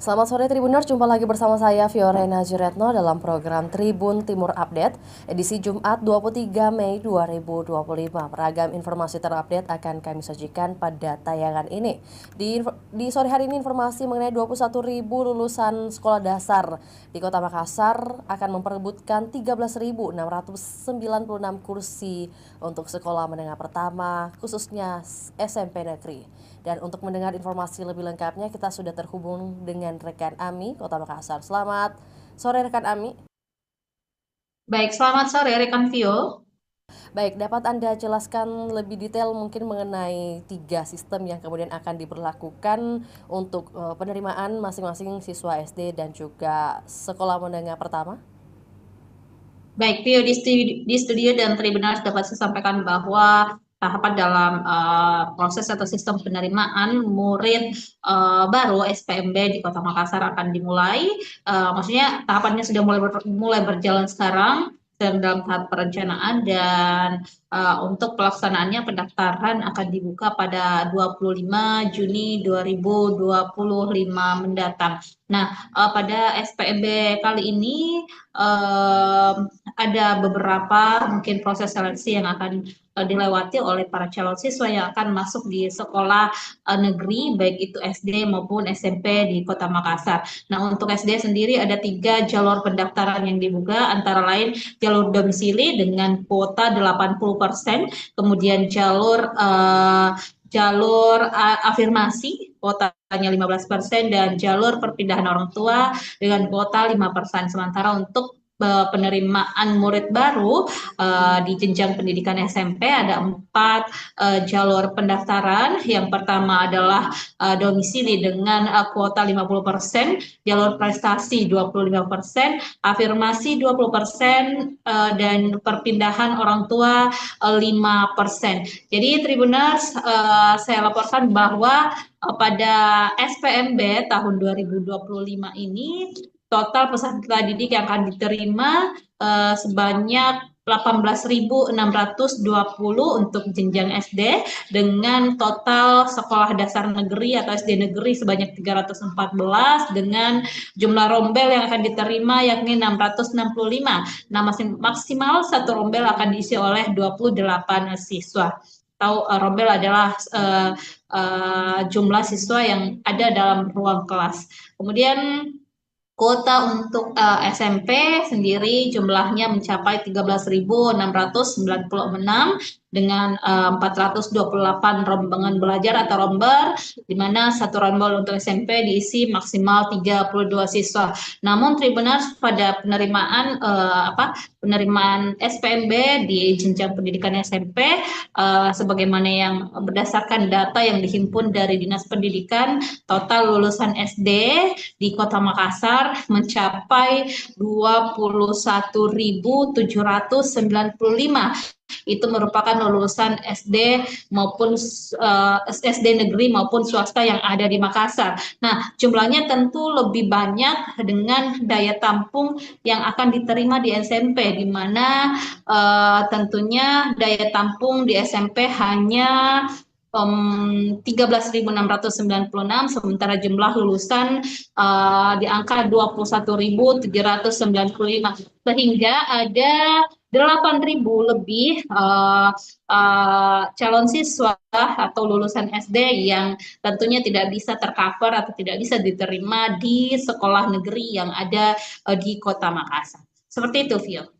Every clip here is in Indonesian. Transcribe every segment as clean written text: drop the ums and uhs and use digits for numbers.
Selamat sore Tribuners, jumpa lagi bersama saya Fiorena Juretno dalam program Tribun Timur Update edisi Jumat 23 Mei 2025. Beragam informasi terupdate akan kami sajikan pada tayangan ini. Di sore hari ini informasi mengenai 21.000 lulusan sekolah dasar di Kota Makassar akan memperebutkan 13.696 kursi untuk sekolah menengah pertama, khususnya SMP negeri. Dan untuk mendengar informasi lebih lengkapnya, kita sudah terhubung dengan rekan Ami, Kota Makassar. Selamat sore rekan Ami. Baik, selamat sore rekan Vio. Baik, dapat Anda jelaskan lebih detail mungkin mengenai tiga sistem yang kemudian akan diberlakukan untuk penerimaan masing-masing siswa SD dan juga sekolah menengah pertama? Baik, Vio di studio dan Tribunars dapat saya sampaikan bahwa tahapan dalam proses atau sistem penerimaan murid baru SPMB di Kota Makassar akan dimulai. Maksudnya tahapannya sudah mulai berjalan sekarang dan dalam tahap perencanaan dan untuk pelaksanaannya pendaftaran akan dibuka pada 25 Juni 2025 mendatang. Nah, pada SPMB kali ini ada beberapa mungkin proses seleksi yang akan dilewati oleh para calon siswa yang akan masuk di sekolah negeri baik itu SD maupun SMP di Kota Makassar. Nah, untuk SD sendiri ada 3 jalur pendaftaran yang dibuka, antara lain jalur domisili dengan kuota 80%, kemudian jalur afirmasi kuotanya 15% dan jalur perpindahan orang tua dengan kuota 5%. Sementara untuk penerimaan murid baru di jenjang pendidikan SMP ada 4 jalur pendaftaran. Yang pertama adalah domisili dengan kuota 50%, jalur prestasi 25%, afirmasi 20%, dan perpindahan orang tua 5%. Jadi Tribuners, saya laporkan bahwa pada SPMB tahun 2025 ini total peserta didik yang akan diterima sebanyak 18.620 untuk jenjang SD dengan total sekolah dasar negeri atau SD negeri sebanyak 314 dengan jumlah rombel yang akan diterima yakni 665. Nah, maksimal satu rombel akan diisi oleh 28 siswa. Atau rombel adalah jumlah siswa yang ada dalam ruang kelas. Kemudian kuota untuk SMP sendiri jumlahnya mencapai 13.696 dengan 428 rombongan belajar atau romber, di mana satu rombel untuk SMP diisi maksimal 32 siswa. Namun Tribuners, pada penerimaan SPMB di jenjang pendidikan SMP, sebagaimana yang berdasarkan data yang dihimpun dari Dinas Pendidikan, total lulusan SD di Kota Makassar mencapai 21.795. Itu merupakan lulusan SD maupun SD negeri maupun swasta yang ada di Makassar. Nah, jumlahnya tentu lebih banyak dengan daya tampung yang akan diterima di SMP, di mana tentunya daya tampung di SMP hanya 13.696, sementara jumlah lulusan di angka 21.795, sehingga ada 8.000 lebih calon siswa atau lulusan SD yang tentunya tidak bisa tercover atau tidak bisa diterima di sekolah negeri yang ada di Kota Makassar. Seperti itu, Vio.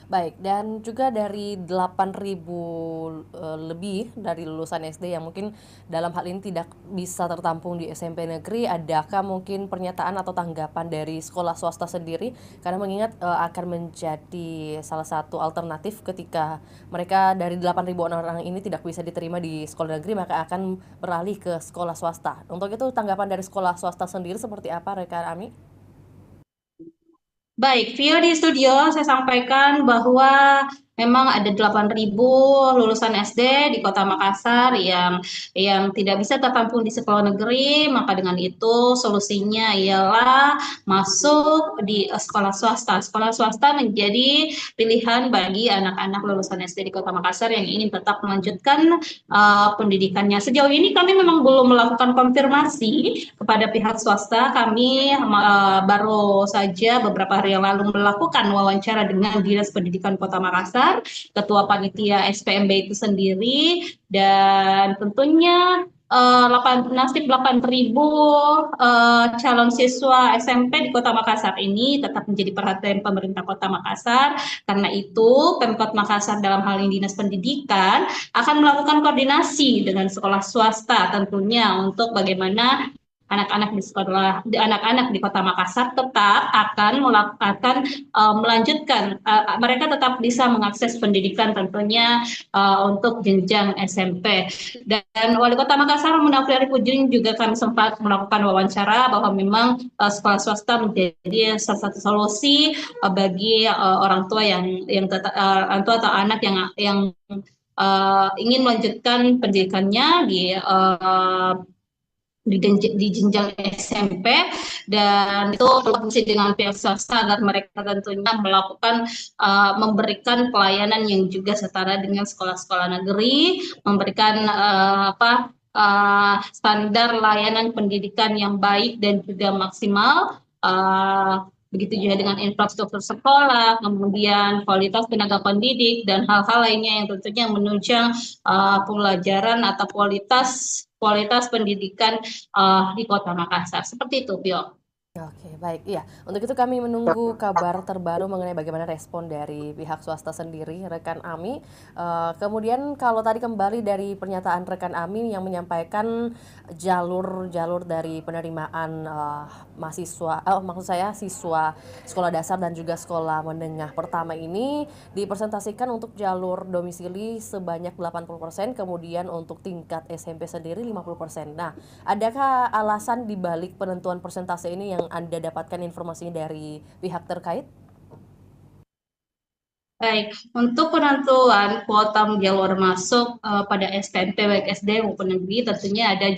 Baik, dan juga dari 8.000 lebih dari lulusan SD yang mungkin dalam hal ini tidak bisa tertampung di SMP negeri, adakah mungkin pernyataan atau tanggapan dari sekolah swasta sendiri? Karena mengingat akan menjadi salah satu alternatif ketika mereka dari 8.000 orang ini tidak bisa diterima di sekolah negeri, maka akan beralih ke sekolah swasta. Untuk itu tanggapan dari sekolah swasta sendiri seperti apa, rekan Ami? Baik, Vio di studio saya sampaikan bahwa memang ada 8.000 lulusan SD di Kota Makassar yang tidak bisa tertampung di sekolah negeri, maka dengan itu solusinya ialah masuk di sekolah swasta. Sekolah swasta menjadi pilihan bagi anak-anak lulusan SD di Kota Makassar yang ingin tetap melanjutkan pendidikannya. Sejauh ini kami memang belum melakukan konfirmasi kepada pihak swasta. Kami baru saja beberapa hari yang lalu melakukan wawancara dengan Dinas Pendidikan Kota Makassar, Ketua Panitia SPMB itu sendiri, dan tentunya nasib 8.000 calon siswa SMP di Kota Makassar ini tetap menjadi perhatian pemerintah Kota Makassar. Karena itu, Pemkot Makassar dalam hal ini Dinas Pendidikan akan melakukan koordinasi dengan sekolah swasta tentunya untuk bagaimana anak-anak di Kota Makassar tetap akan melanjutkan, mereka tetap bisa mengakses pendidikan tentunya untuk jenjang SMP. Dan Wali Kota Makassar Munafri Arif Ujung juga kami sempat melakukan wawancara bahwa memang sekolah swasta menjadi salah satu solusi bagi orang tua orang tua atau anak yang ingin melanjutkan pendidikannya di jenjang SMP, dan itu berfungsi dengan pihak swasta agar mereka tentunya memberikan pelayanan yang juga setara dengan sekolah-sekolah negeri, memberikan standar layanan pendidikan yang baik dan juga maksimal. Begitu juga dengan infrastruktur sekolah, kemudian kualitas tenaga pendidik, dan hal-hal lainnya yang tentunya menunjang pembelajaran atau kualitas pendidikan di Kota Makassar. Seperti itu, Bio. Oke, baik. Iya, untuk itu kami menunggu kabar terbaru mengenai bagaimana respon dari pihak swasta sendiri, rekan Ami. Kemudian kalau tadi kembali dari pernyataan rekan Ami yang menyampaikan jalur-jalur dari penerimaan mahasiswa, maksud saya siswa sekolah dasar dan juga sekolah menengah pertama ini dipresentasikan untuk jalur domisili sebanyak 80%, kemudian untuk tingkat SMP sendiri 50%. Nah, adakah alasan dibalik penentuan persentase ini yang Anda dapatkan informasinya dari pihak terkait? Baik, untuk penentuan kuota jalur masuk pada STMP baik SD maupun negeri, tentunya ada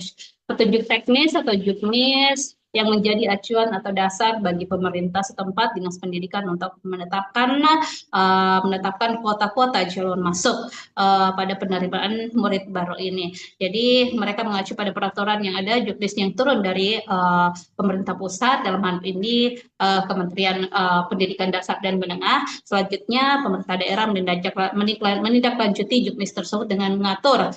petunjuk teknis atau juknis yang menjadi acuan atau dasar bagi pemerintah setempat Dinas Pendidikan untuk menetapkan kuota-kuota jalur masuk pada penerimaan murid baru ini. Jadi mereka mengacu pada peraturan yang ada, juknis yang turun dari pemerintah pusat, dalam hal ini Kementerian Pendidikan Dasar dan Menengah. Selanjutnya pemerintah daerah menindaklanjuti juknis tersebut dengan mengatur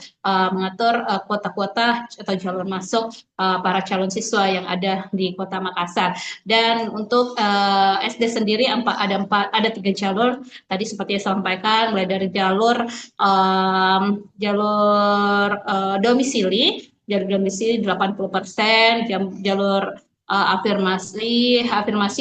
kuota-kuota atau jalur masuk para calon siswa yang ada di Kota Makassar. Dan untuk SD sendiri ada 3 jalur tadi seperti yang saya sampaikan, mulai dari jalur domisili 80%, jalur afirmasi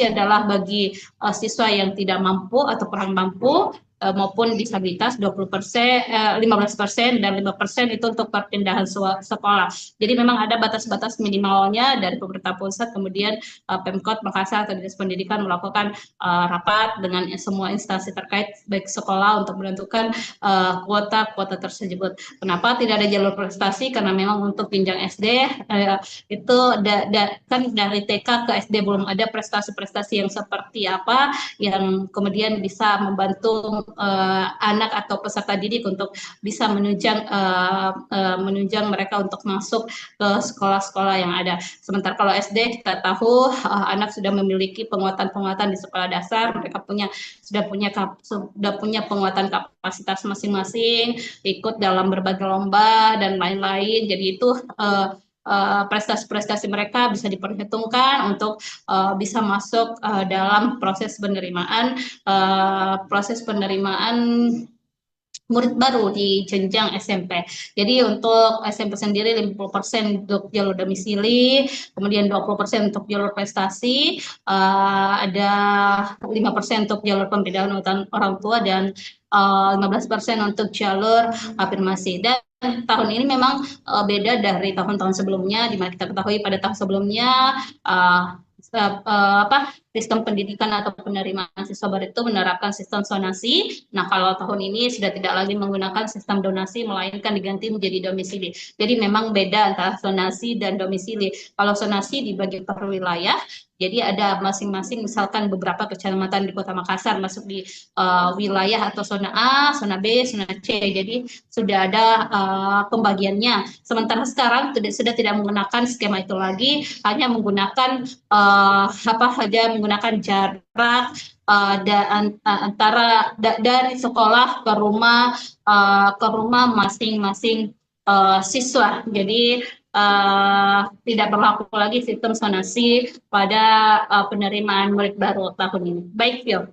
adalah bagi siswa yang tidak mampu atau kurang mampu maupun disabilitas 20%, 15%, dan 5% itu untuk perpindahan sekolah. Jadi memang ada batas-batas minimalnya dari pemerintah pusat, kemudian Pemkot Makassar atau Dinas Pendidikan melakukan rapat dengan semua instansi terkait baik sekolah untuk menentukan kuota-kuota tersebut. Kenapa tidak ada jalur prestasi? Karena memang untuk jenjang SD itu kan dari TK ke SD belum ada prestasi-prestasi yang seperti apa yang kemudian bisa membantu anak atau peserta didik untuk bisa menunjang mereka untuk masuk ke sekolah-sekolah yang ada. Sementara kalau SD kita tahu anak sudah memiliki penguatan-penguatan di sekolah dasar, mereka sudah punya penguatan kapasitas masing-masing, ikut dalam berbagai lomba dan lain-lain. Jadi itu prestasi-prestasi mereka bisa diperhitungkan untuk bisa masuk dalam proses penerimaan murid baru di jenjang SMP. Jadi untuk SMP sendiri 50% untuk jalur domisili, kemudian 20% untuk jalur prestasi, ada 5% untuk jalur pembedaan orang tua, dan 15% untuk jalur afirmasi. Dan tahun ini memang beda dari tahun-tahun sebelumnya, di mana kita ketahui pada tahun sebelumnya sistem pendidikan atau penerimaan siswa baru itu menerapkan sistem zonasi. Nah, kalau tahun ini sudah tidak lagi menggunakan sistem donasi, melainkan diganti menjadi domisili. Jadi memang beda antara zonasi dan domisili. Kalau zonasi dibagi per wilayah, jadi ada masing-masing misalkan beberapa kecamatan di Kota Makassar masuk di wilayah atau zona A, zona B, zona C. Jadi sudah ada pembagiannya. Sementara sekarang sudah tidak menggunakan skema itu lagi, hanya menggunakan menggunakan jarak dari sekolah ke rumah masing-masing siswa. Jadi tidak berlaku lagi sistem zonasi pada penerimaan murid baru tahun ini. Baik, Phil.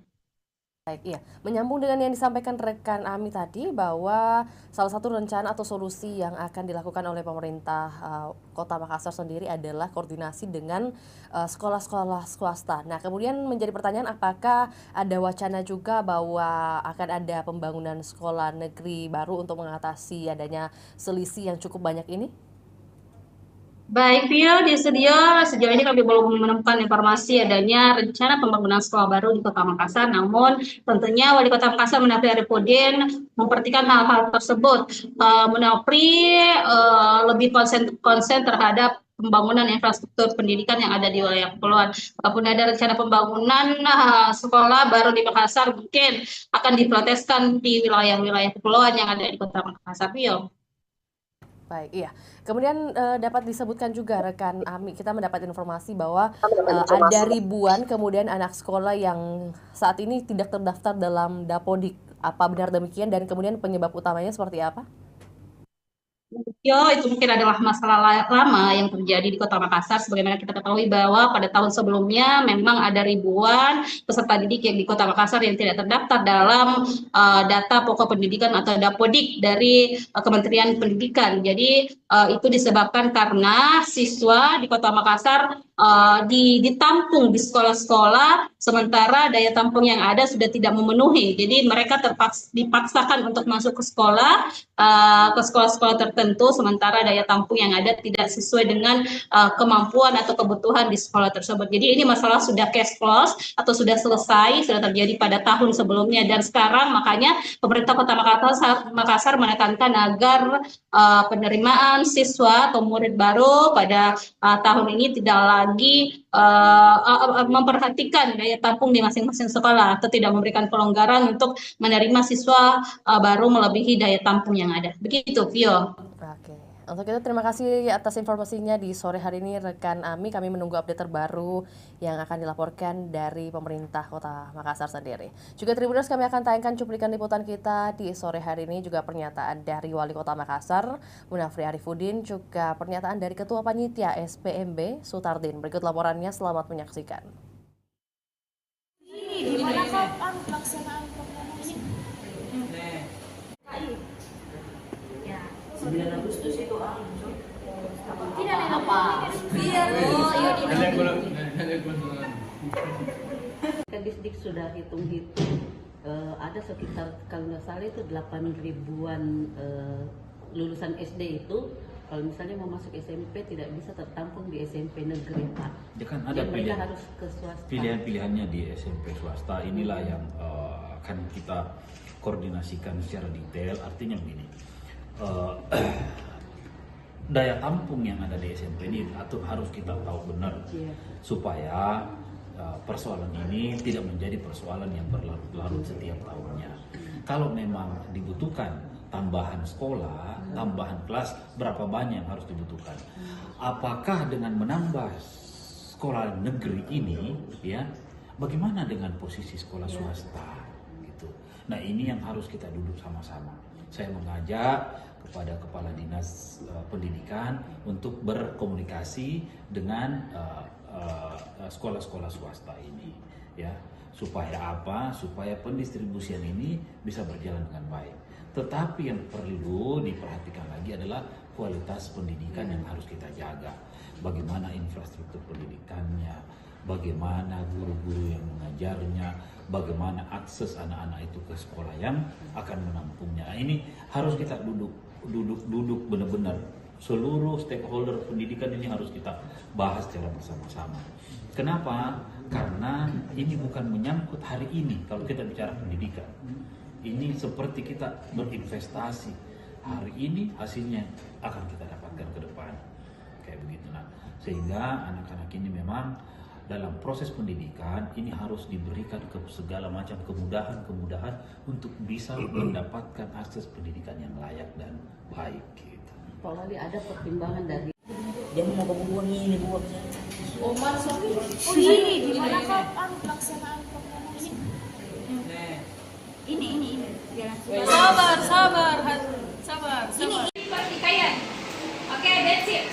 Baik, iya. Menyambung dengan yang disampaikan rekan Ami tadi bahwa salah satu rencana atau solusi yang akan dilakukan oleh pemerintah Kota Makassar sendiri adalah koordinasi dengan sekolah-sekolah swasta. Nah, kemudian menjadi pertanyaan apakah ada wacana juga bahwa akan ada pembangunan sekolah negeri baru untuk mengatasi adanya selisih yang cukup banyak ini? Baik, Pio, di studio sejauh ini kami belum menemukan informasi adanya rencana pembangunan sekolah baru di Kota Makassar. Namun, tentunya Wali Kota Makassar Menapri Arifudin memperhatikan hal-hal tersebut. Menapri lebih konsen terhadap pembangunan infrastruktur pendidikan yang ada di wilayah kepulauan. Kalaupun ada rencana pembangunan sekolah baru di Makassar, mungkin akan diproteskan di wilayah-wilayah kepulauan yang ada di Kota Makassar, Pio. Baik, iya. Kemudian dapat disebutkan juga rekan Ami, kita mendapat informasi bahwa ada ribuan kemudian anak sekolah yang saat ini tidak terdaftar dalam Dapodik. Apa benar demikian dan kemudian penyebab utamanya seperti apa? Itu mungkin adalah masalah lama yang terjadi di Kota Makassar. Sebagaimana kita ketahui bahwa pada tahun sebelumnya memang ada ribuan peserta didik yang di Kota Makassar yang tidak terdaftar dalam data pokok pendidikan atau Dapodik dari Kementerian Pendidikan. Jadi itu disebabkan karena siswa di Kota Makassar ditampung di sekolah-sekolah, sementara daya tampung yang ada sudah tidak memenuhi. Jadi mereka dipaksakan untuk masuk ke sekolah-sekolah tertentu, sementara daya tampung yang ada tidak sesuai dengan kemampuan atau kebutuhan di sekolah tersebut. Jadi ini masalah sudah case close atau sudah selesai, sudah terjadi pada tahun sebelumnya, dan sekarang makanya pemerintah Kota Makassar menekankan agar penerimaan siswa atau murid baru pada tahun ini tidak lagi memperhatikan daya tampung di masing-masing sekolah atau tidak memberikan pelonggaran untuk menerima siswa baru melebihi daya tampung yang ada. Begitu, Vio. Oke. Untuk itu terima kasih atas informasinya di sore hari ini rekan Ami. Kami menunggu update terbaru yang akan dilaporkan dari pemerintah Kota Makassar sendiri. Juga Tribuners, kami akan tayangkan cuplikan liputan kita di sore hari ini, juga pernyataan dari Wali Kota Makassar Munafri Arifudin, juga pernyataan dari Ketua Panitia SPMB Sutardin. Berikut laporannya, selamat menyaksikan. Gimana kapan pelaksanaan program ini? 9 Agustus itu Tidak ada apa? Iya. Kedisdik sudah hitung-hitung ada sekitar kalau nggak salah itu 8 ribuan lulusan SD itu kalau misalnya mau masuk SMP tidak bisa tertampung di SMP negeri, Pak. Ya kan ada mereka harus ke swasta. Pilihan-pilihannya di SMP swasta inilah yang akan kita koordinasikan secara detail. Artinya begini, daya tampung yang ada di SMP ini harus kita tahu benar supaya persoalan ini tidak menjadi persoalan yang berlarut-larut setiap tahunnya. Kalau memang dibutuhkan tambahan sekolah, tambahan kelas, berapa banyak yang harus dibutuhkan? Apakah dengan menambah sekolah negeri ini, ya, bagaimana dengan posisi sekolah swasta? Gitu. Nah, ini yang harus kita duduk sama-sama. Saya mengajak kepada Kepala Dinas Pendidikan untuk berkomunikasi dengan sekolah-sekolah swasta ini, ya, supaya apa? Supaya pendistribusian ini bisa berjalan dengan baik. Tetapi yang perlu diperhatikan lagi adalah kualitas pendidikan yang harus kita jaga. Bagaimana infrastruktur pendidikannya, bagaimana guru-guru yang mengajarnya, bagaimana akses anak-anak itu ke sekolah yang akan menampungnya. Ini harus kita duduk benar-benar. Seluruh stakeholder pendidikan ini harus kita bahas secara bersama-sama. Kenapa? Karena ini bukan menyangkut hari ini. Kalau kita bicara pendidikan, ini seperti kita berinvestasi. Hari ini hasilnya akan kita dapatkan ke depan, kayak begitu. Nah, sehingga anak-anak ini memang dalam proses pendidikan ini harus diberikan ke segala macam kemudahan untuk bisa mendapatkan akses pendidikan yang layak dan baik. Gitu. Pak Wali, ada pertimbangan dari Dia mau buang ini buangnya. Oman Sofi. Oh ini gimana kau pelaksanaan program ini? Ini. Jangan Sabar. Ini pertikaian. Oke, that's it.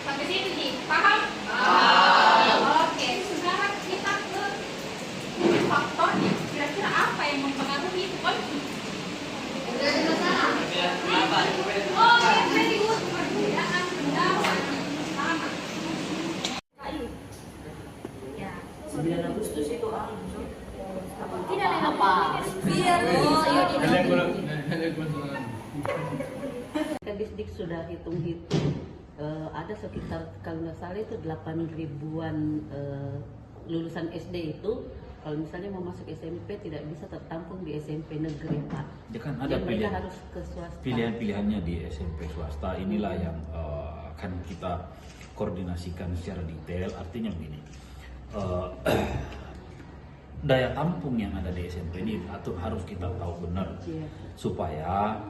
Sampai sini Ji. Paham? Oke, sekarang kita ke faktornya. Kira-kira apa yang mempengaruhi konflik? Oh, yang very good. Perbedaan pendapat sama. Ya. 9 Agustus itu tidak ada apa? biar Kedisdik sudah hitung-hitung, ada sekitar kalau nggak salah itu 8 ribuan lulusan SD itu kalau misalnya mau masuk SMP tidak bisa tertampung di SMP negeri, Pak. Ya kan ada Jadi mereka harus ke swasta. pilihan-pilihannya di SMP swasta. Inilah yang akan kita koordinasikan secara detail. Artinya begini, daya tampung yang ada di SMP ini harus kita tahu benar, Iya. supaya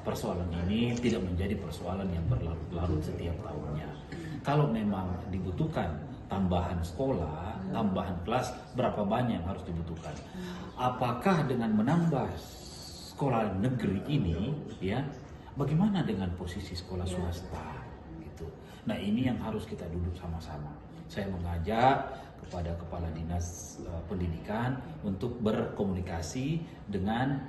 persoalan ini tidak menjadi persoalan yang berlarut-larut setiap tahunnya. Kalau memang dibutuhkan tambahan sekolah, tambahan kelas, berapa banyak yang harus dibutuhkan? Apakah dengan menambah sekolah negeri ini, ya, bagaimana dengan posisi sekolah swasta? Gitu. Nah, ini yang harus kita duduk sama-sama. Saya mengajak kepada kepala dinas pendidikan untuk berkomunikasi dengan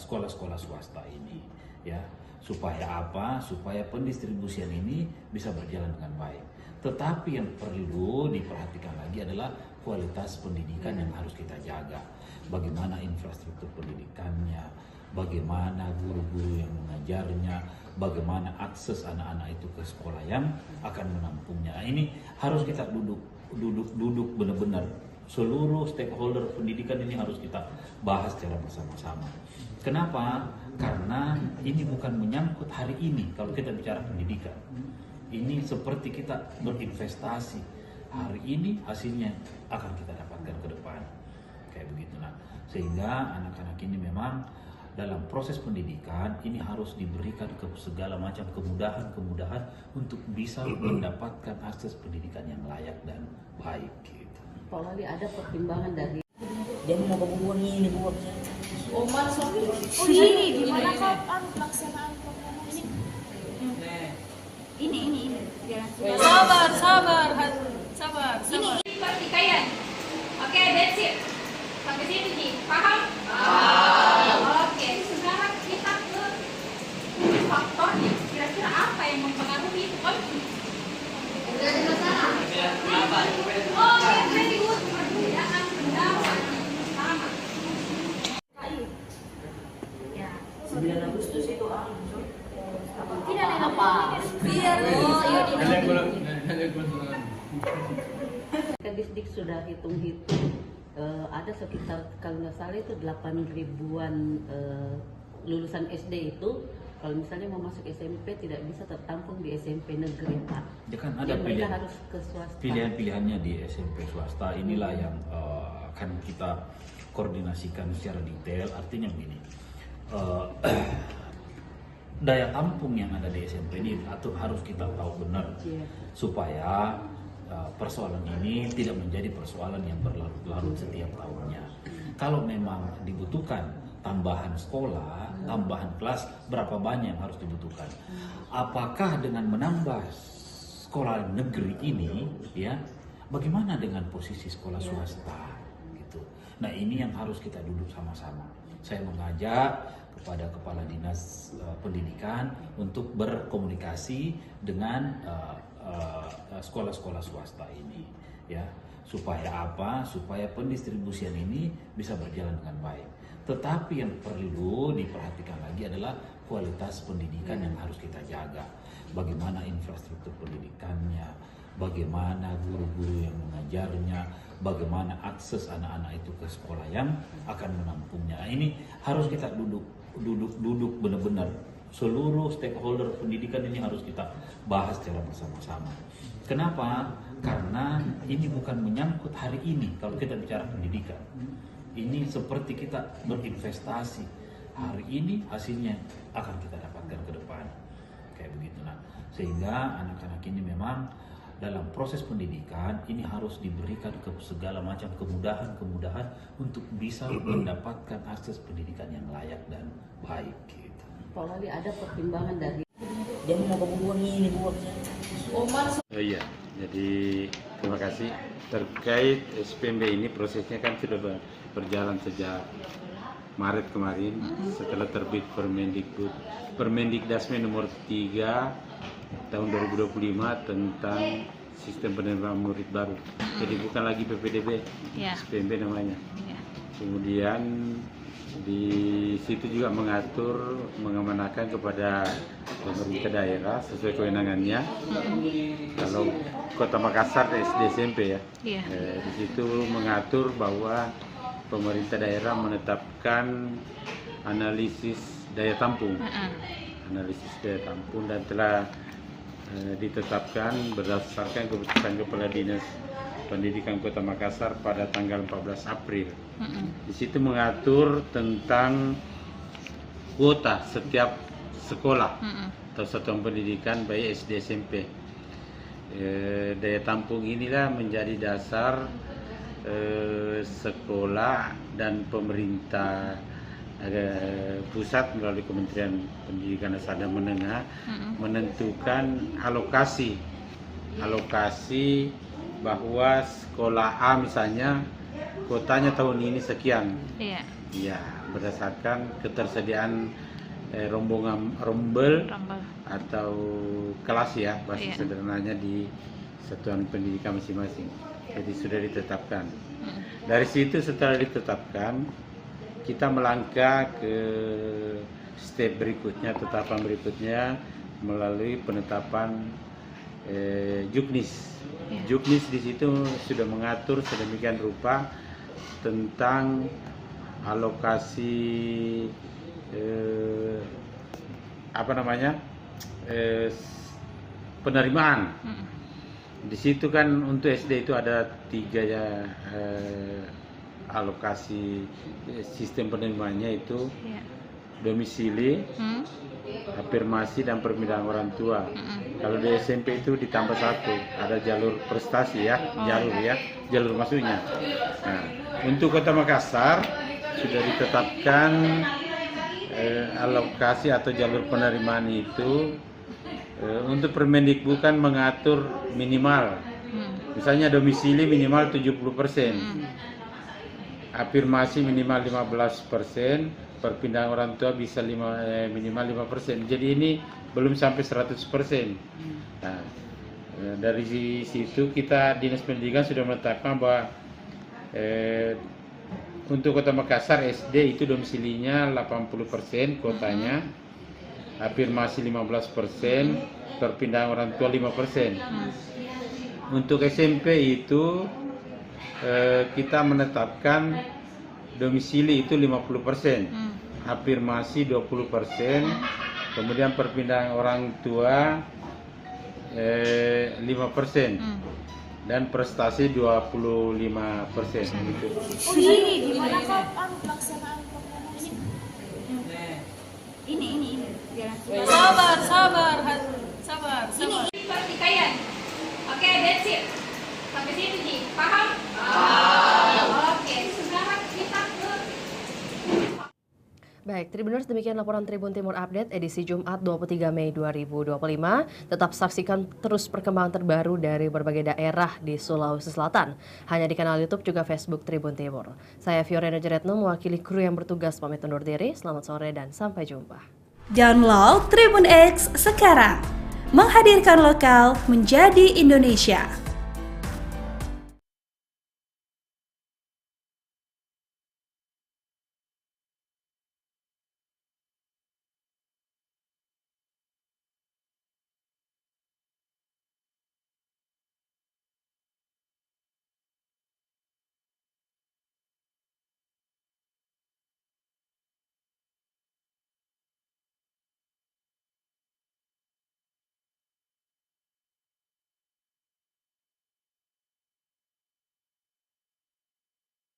sekolah-sekolah swasta ini, ya, supaya apa? Supaya pendistribusian ini bisa berjalan dengan baik. Tetapi yang perlu diperhatikan lagi adalah kualitas pendidikan yang harus kita jaga. Bagaimana infrastruktur pendidikannya, bagaimana guru-guru yang mengajarnya, bagaimana akses anak-anak itu ke sekolah yang akan menampungnya. Nah, ini harus kita duduk benar-benar. Seluruh stakeholder pendidikan ini harus kita bahas secara bersama-sama. Kenapa? Karena ini bukan menyangkut hari ini. Kalau kita bicara pendidikan, ini seperti kita berinvestasi. Hari ini hasilnya akan kita dapatkan ke depan, kayak begitu. Nah, sehingga anak-anak ini memang dalam proses pendidikan ini harus diberikan ke segala macam kemudahan untuk bisa mendapatkan akses pendidikan yang layak dan baik. Gitu. Pak Wali, ada pertimbangan dari Dia mau buang ini buangnya. Oman Sofi. Oh ini gimana kau pelaksanaan program ini? Ini. Jangan Sabar. Ini pertikaian. Oke, that's it. Sampai sini Ji. Paham? Oke, sekarang kita ke faktornya. Kira-kira apa yang mempengaruhi konflik? Oh, yang very good. Perbedaan pendapat sama. Ya. 9 Agustus itu tidak ada apa? biar Kedisdik sudah hitung-hitung, ada sekitar kalau nggak salah itu 8 ribuan lulusan SD itu kalau misalnya mau masuk SMP tidak bisa tertampung di SMP negeri, Pak. Ya kan ada Jadi mereka harus ke swasta. pilihan-pilihannya di SMP swasta. Inilah yang akan kita koordinasikan secara detail. Artinya begini, daya tampung yang ada di SMP ini harus kita tahu benar, Iya. supaya persoalan ini tidak menjadi persoalan yang berlarut-larut setiap tahunnya. Kalau memang dibutuhkan tambahan sekolah, tambahan kelas, berapa banyak yang harus dibutuhkan? Apakah dengan menambah sekolah negeri ini, ya, bagaimana dengan posisi sekolah swasta? Gitu. Nah, ini yang harus kita duduk sama-sama. Saya mengajak kepada kepala dinas pendidikan untuk berkomunikasi dengan sekolah-sekolah swasta ini, ya, supaya apa? Supaya pendistribusian ini bisa berjalan dengan baik. Tetapi yang perlu diperhatikan lagi adalah kualitas pendidikan yang harus kita jaga. Bagaimana infrastruktur pendidikannya, bagaimana guru-guru yang mengajarnya, bagaimana akses anak-anak itu ke sekolah yang akan menampungnya. Nah, ini harus kita duduk benar-benar. Seluruh stakeholder pendidikan ini harus kita bahas secara bersama-sama. Kenapa? Karena ini bukan menyangkut hari ini. Kalau kita bicara pendidikan, ini seperti kita berinvestasi. Hari ini hasilnya akan kita dapatkan ke depan. Kayak begitu. Nah, sehingga anak-anak ini memang dalam proses pendidikan ini harus diberikan segala macam kemudahan untuk bisa mendapatkan akses pendidikan yang layak dan baik. Gitu. Pak Wali, ada pertimbangan dari Dia mau buang ini buangnya. Iya, jadi terima kasih. Terkait SPMB ini prosesnya kan sudah berjalan sejak Maret kemarin setelah terbit Permendikdasmen nomor 3 tahun 2025 tentang sistem penerimaan murid baru. Jadi bukan lagi PPDB, SPMB namanya. Kemudian di situ juga mengatur, mengamanahkan kepada pemerintah daerah sesuai kewenangannya. Kalau Kota Makassar SD SMP ya, di situ mengatur bahwa pemerintah daerah menetapkan analisis daya tampung, dan telah ditetapkan berdasarkan keputusan Kepala Dinas Pendidikan Kota Makassar pada tanggal 14 April. Di situ mengatur tentang kuota setiap sekolah atau satuan pendidikan baik SD SMP. Daya tampung inilah menjadi dasar sekolah dan pemerintah pusat melalui Kementerian Pendidikan Dasar dan Menengah menentukan alokasi bahwa sekolah A misalnya kuotanya tahun ini sekian. Ya, berdasarkan ketersediaan rombel atau kelas ya, bahasa sederhananya di satuan pendidikan masing-masing. Jadi sudah ditetapkan. Dari situ setelah ditetapkan, kita melangkah ke step berikutnya, tetapan berikutnya melalui penetapan Juknis. Juknis di situ sudah mengatur sedemikian rupa tentang alokasi penerimaan. Di situ kan untuk SD itu ada 3 alokasi sistem penerimaannya itu domisili, afirmasi dan perpindahan orang tua. Kalau di SMP itu ditambah 1, ada jalur prestasi ya, jalur masuknya. Nah, untuk Kota Makassar sudah ditetapkan alokasi atau jalur penerimaan itu untuk Permendikbud kan mengatur minimal. Misalnya domisili minimal 70%. Afirmasi minimal 15%, perpindahan orang tua bisa minimal 5%. Jadi ini belum sampai 100%. Nah, dari situ kita Dinas Pendidikan sudah menetapkan bahwa untuk Kota Makassar SD itu domisilinya 80% kotanya, afirmasi 15%, perpindahan orang tua 5%. Untuk SMP itu kita menetapkan domisili itu 50%, afirmasi 20%, kemudian perpindahan orang tua 5%, dan prestasi 25%. Gitu. Gimana kok pelaksanaan program ini? Ini. Sabar. Ini pertikaian. Oke, that's it. Sampai sini, Ji. Paham? Oke, sekarang kita ke... Baik, Tribuners, demikian laporan Tribun Timur Update edisi Jumat 23 Mei 2025. Tetap saksikan terus perkembangan terbaru dari berbagai daerah di Sulawesi Selatan. Hanya di kanal YouTube juga Facebook Tribun Timur. Saya Fiorena Jeretno mewakili kru yang bertugas pamit undur diri. Selamat sore dan sampai jumpa. Download Tribun X sekarang. Menghadirkan lokal menjadi Indonesia.